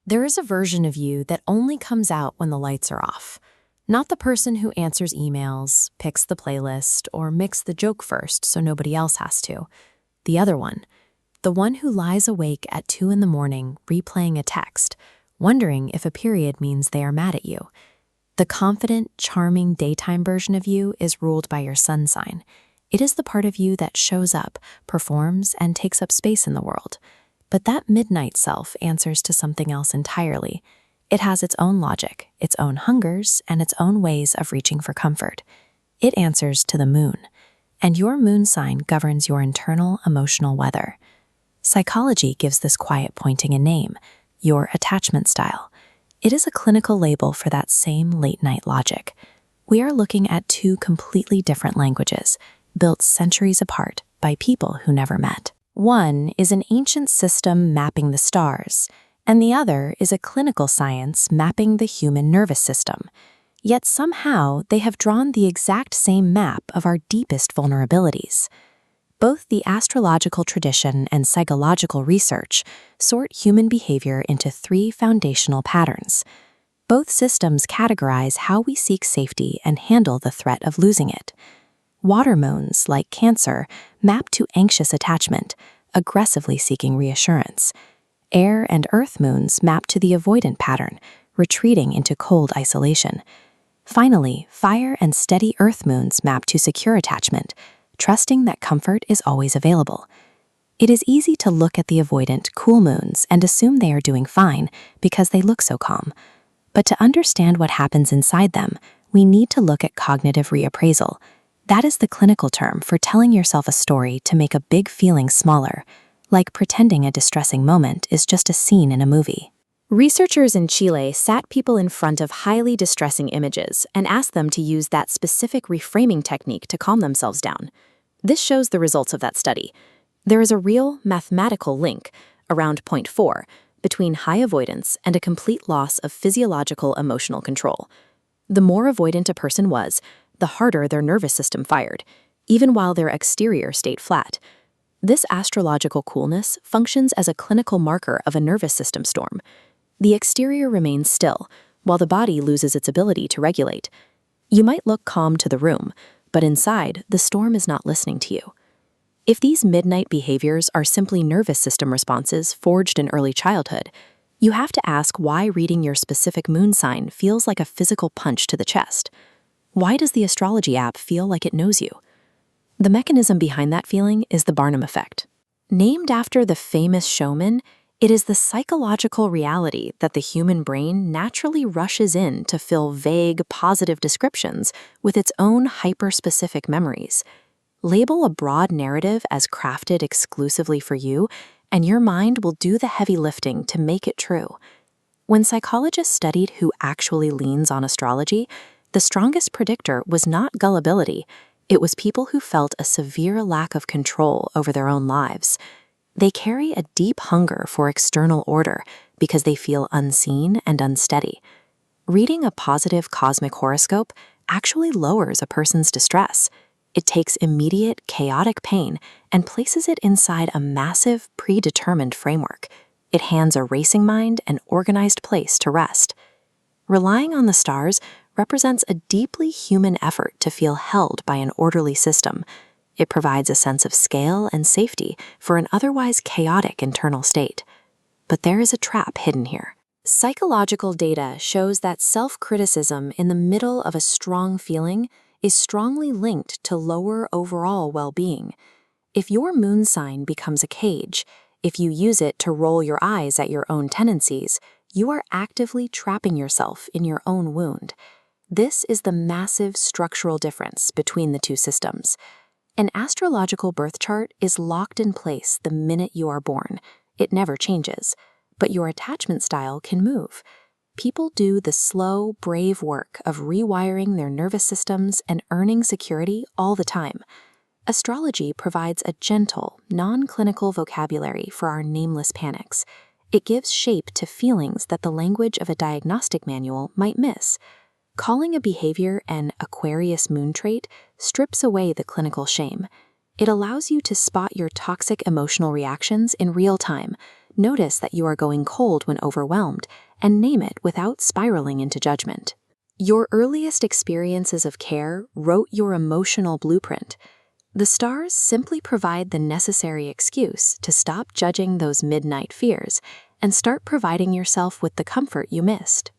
There is a version of you that only comes out when the lights are off. Not the person who answers emails, picks the playlist, or makes the joke first so nobody else has to. The other one. The one who lies awake at 2 in the morning replaying a text, wondering if a period means they are mad at you. The confident, charming daytime version of you is ruled by your sun sign. It is the part of you that shows up, performs, and takes up space in the world. But that midnight self answers to something else entirely. It has its own logic, its own hungers, and its own ways of reaching for comfort. It answers to the moon, and your moon sign governs your internal emotional weather. Psychology gives this quiet pointing a name, your attachment style. It is a clinical label for that same late-night logic. We are looking at two completely different languages, built centuries apart by people who never met. One is an ancient system mapping the stars, and the other is a clinical science mapping the human nervous system. Yet somehow they have drawn the exact same map of our deepest vulnerabilities. Both the astrological tradition and psychological research sort human behavior into 3 foundational patterns. Both systems categorize how we seek safety and handle the threat of losing it. Water moons, like Cancer, map to anxious attachment, aggressively seeking reassurance. Air and earth moons map to the avoidant pattern, retreating into cold isolation. Finally, fire and steady earth moons map to secure attachment, trusting that comfort is always available. It is easy to look at the avoidant, cool moons and assume they are doing fine because they look so calm. But to understand what happens inside them, we need to look at cognitive reappraisal. That is the clinical term for telling yourself a story to make a big feeling smaller, like pretending a distressing moment is just a scene in a movie. Researchers in Chile sat people in front of highly distressing images and asked them to use that specific reframing technique to calm themselves down. This shows the results of that study. There is a real mathematical link, around 0.4, between high avoidance and a complete loss of physiological emotional control. The more avoidant a person was, the harder their nervous system fired, even while their exterior stayed flat. This astrological coolness functions as a clinical marker of a nervous system storm. The exterior remains still, while the body loses its ability to regulate. You might look calm to the room, but inside, the storm is not listening to you. If these midnight behaviors are simply nervous system responses forged in early childhood, you have to ask why reading your specific moon sign feels like a physical punch to the chest. Why does the astrology app feel like it knows you? The mechanism behind that feeling is the Barnum effect. Named after the famous showman, it is the psychological reality that the human brain naturally rushes in to fill vague, positive descriptions with its own hyper-specific memories. Label a broad narrative as crafted exclusively for you, and your mind will do the heavy lifting to make it true. When psychologists studied who actually leans on astrology, the strongest predictor was not gullibility. It was people who felt a severe lack of control over their own lives. They carry a deep hunger for external order because they feel unseen and unsteady. Reading a positive cosmic horoscope actually lowers a person's distress. It takes immediate, chaotic pain and places it inside a massive, predetermined framework. It hands a racing mind an organized place to rest. Relying on the stars represents a deeply human effort to feel held by an orderly system. It provides a sense of scale and safety for an otherwise chaotic internal state. But there is a trap hidden here. Psychological data shows that self-criticism in the middle of a strong feeling is strongly linked to lower overall well-being. If your moon sign becomes a cage, if you use it to roll your eyes at your own tendencies, you are actively trapping yourself in your own wound. This is the massive structural difference between the two systems. An astrological birth chart is locked in place the minute you are born. It never changes, but your attachment style can move. People do the slow, brave work of rewiring their nervous systems and earning security all the time. Astrology provides a gentle, non-clinical vocabulary for our nameless panics. It gives shape to feelings that the language of a diagnostic manual might miss. Calling a behavior an Aquarius moon trait strips away the clinical shame. It allows you to spot your toxic emotional reactions in real time, Notice that you are going cold when overwhelmed, and name it without spiraling into judgment. Your earliest experiences of care wrote your emotional blueprint. The stars simply provide the necessary excuse to stop judging those midnight fears and start providing yourself with the comfort you missed.